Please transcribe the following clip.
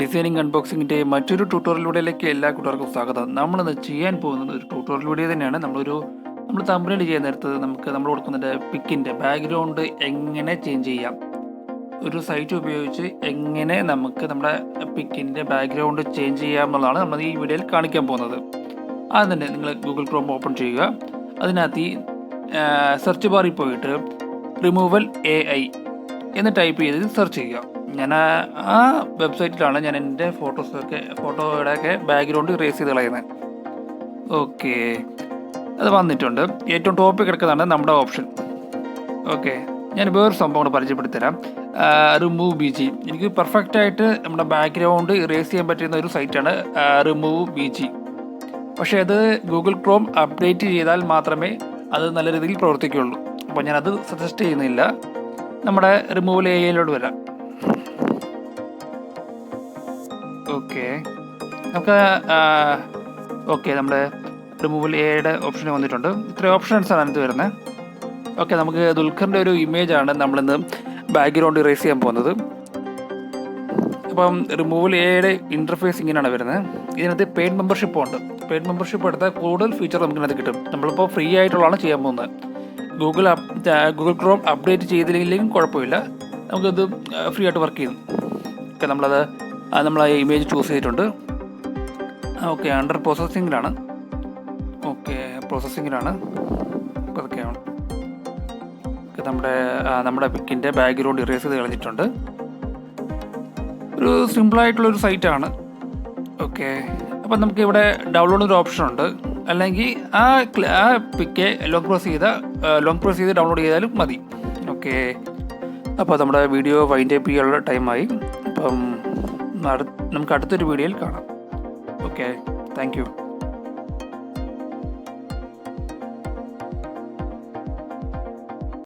Designing അൺബോക്സിങ്ങിൻ്റെ മറ്റൊരു tutorial വീഡിയോയിലേക്ക് എല്ലാ കൂട്ടുകാർക്കും സ്വാഗതം. നമ്മളിന്ന് ചെയ്യാൻ പോകുന്നത് ഒരു ട്യൂട്ടോറിയൽ വീഡിയോ തന്നെയാണ്. നമ്മൾ തമ്പനയിൽ ചെയ്യാൻ നേരത്ത് നമ്മൾ കൊടുക്കുന്നതിൻ്റെ പിക്കിൻ്റെ ബാക്ക്ഗ്രൗണ്ട് എങ്ങനെ ചേഞ്ച് ചെയ്യാം, ഒരു സൈറ്റ് ഉപയോഗിച്ച് എങ്ങനെ നമുക്ക് നമ്മുടെ പിക്കിൻ്റെ ബാക്ക്ഗ്രൗണ്ട് ചേഞ്ച് ചെയ്യാം എന്നുള്ളതാണ് നമ്മൾ ഈ വീഡിയോയിൽ കാണിക്കാൻ പോകുന്നത്. ആദ്യം തന്നെ നിങ്ങൾ ഗൂഗിൾ ക്രോം ഓപ്പൺ ചെയ്യുക. അതിനകത്ത് ഈ സെർച്ച് ബാറിൽ പോയിട്ട് removal.ai എന്ന് ടൈപ്പ് ചെയ്ത് സെർച്ച് ചെയ്യുക. ഞാൻ ആ വെബ്സൈറ്റിലാണ് ഞാൻ എൻ്റെ ഫോട്ടോയുടെയൊക്കെ ബാക്ക്ഗ്രൗണ്ട് ഇറേസ് ചെയ്ത് കളയുന്നത്. ഓക്കെ, അത് വന്നിട്ടുണ്ട്. ഏറ്റവും ടോപ്പിൽ കിടക്കുന്നതാണ് നമ്മുടെ ഓപ്ഷൻ. ഓക്കെ, ഞാൻ വേറൊരു സംഭവം കൂടെ പരിചയപ്പെടുത്തരാം. removel.ai എനിക്ക് പെർഫെക്റ്റായിട്ട് നമ്മുടെ ബാക്ക്ഗ്രൗണ്ട് ഇറേസ് ചെയ്യാൻ പറ്റുന്ന ഒരു സൈറ്റാണ് removel.ai. പക്ഷേ അത് ഗൂഗിൾ ക്രോം അപ്ഡേറ്റ് ചെയ്താൽ മാത്രമേ അത് നല്ല രീതിയിൽ പ്രവർത്തിക്കുകയുള്ളൂ. അപ്പോൾ ഞാനത് സജസ്റ്റ് ചെയ്യുന്നില്ല. നമ്മുടെ removal.ai വരാം. ഓക്കെ, നമ്മുടെ removal.ai ഓപ്ഷൻ വന്നിട്ടുണ്ട്. ഇത്രയും ഓപ്ഷൻസാണ് അതിനകത്ത് വരുന്നത്. ഓക്കെ, നമുക്ക് ദുൽഖറിൻ്റെ ഒരു ഇമേജാണ് നമ്മളിന്ന് ബാക്ക്ഗ്രൗണ്ട് ഇറേസ് ചെയ്യാൻ പോകുന്നത്. അപ്പം removal.ai ഇൻ്റർഫേസ് ഇങ്ങനെയാണ് വരുന്നത്. ഇതിനകത്ത് പെയ്ഡ് മെമ്പർഷിപ്പ് ഉണ്ട്. പെയ്ഡ് മെമ്പർഷിപ്പ് എടുത്താൽ കൂടുതൽ ഫീച്ചർ നമുക്കിതിനകത്ത് കിട്ടും. നമ്മളിപ്പോൾ ഫ്രീ ആയിട്ടുള്ളതാണ് ചെയ്യാൻ പോകുന്നത്. ഗൂഗിൾ ക്രോം അപ്ഡേറ്റ് ചെയ്തില്ലെങ്കിലും കുഴപ്പമില്ല, നമുക്കത് ഫ്രീ ആയിട്ട് വർക്ക് ചെയ്യും. ഓക്കെ, നമ്മൾ ആ ഇമേജ് ചൂസ് ചെയ്തിട്ടുണ്ട്. ഓക്കെ, അണ്ടർ പ്രോസസ്സിങ്ങിലാണ്. അതൊക്കെയാണ്. നമ്മുടെ പിക്കിൻ്റെ ബാക്ക്ഗ്രൗണ്ട് ഇറേസ് ചെയ്ത് കളഞ്ഞിട്ടുണ്ട്. ഒരു സിമ്പിളായിട്ടുള്ളൊരു സൈറ്റാണ്. ഓക്കെ, അപ്പം നമുക്ക് ഇവിടെ ഡൗൺലോഡ് ഒരു ഓപ്ഷൻ ഉണ്ട്. അല്ലെങ്കിൽ ആ പിക്ക് ലോങ് പ്രസ് ചെയ്ത് ഡൗൺലോഡ് ചെയ്താലും മതി. ഓക്കെ, അപ്പോൾ നമ്മുടെ വീഡിയോ വൈൻഡ് അപ്പ് ചെയ്യാനുള്ള ടൈമായി. അപ്പം നമുക്ക് അടുത്തൊരു വീഡിയോയിൽ കാണാം. Okay, thank you.